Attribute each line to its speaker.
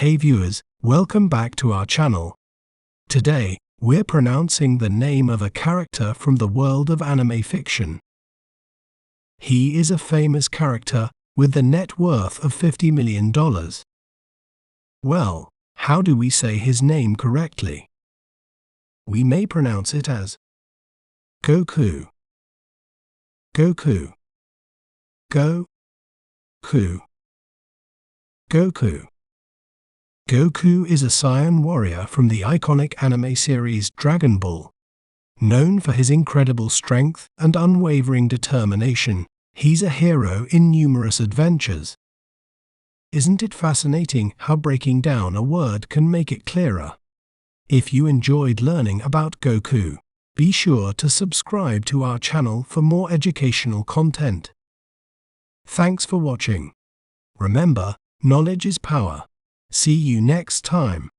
Speaker 1: Hey viewers, welcome back to our channel. Today, we're pronouncing the name of a character from the world of anime fiction. He is a famous character with a net worth of $50 million. Well, how do we say his name correctly? We may pronounce it as Goku, Goku, Goku, Goku. Goku is a Saiyan warrior from the iconic anime series Dragon Ball. Known for his incredible strength and unwavering determination, he's a hero in numerous adventures. Isn't it fascinating how breaking down a word can make it clearer? If you enjoyed learning about Goku, be sure to subscribe to our channel for more educational content. Thanks for watching. Remember, knowledge is power. See you next time.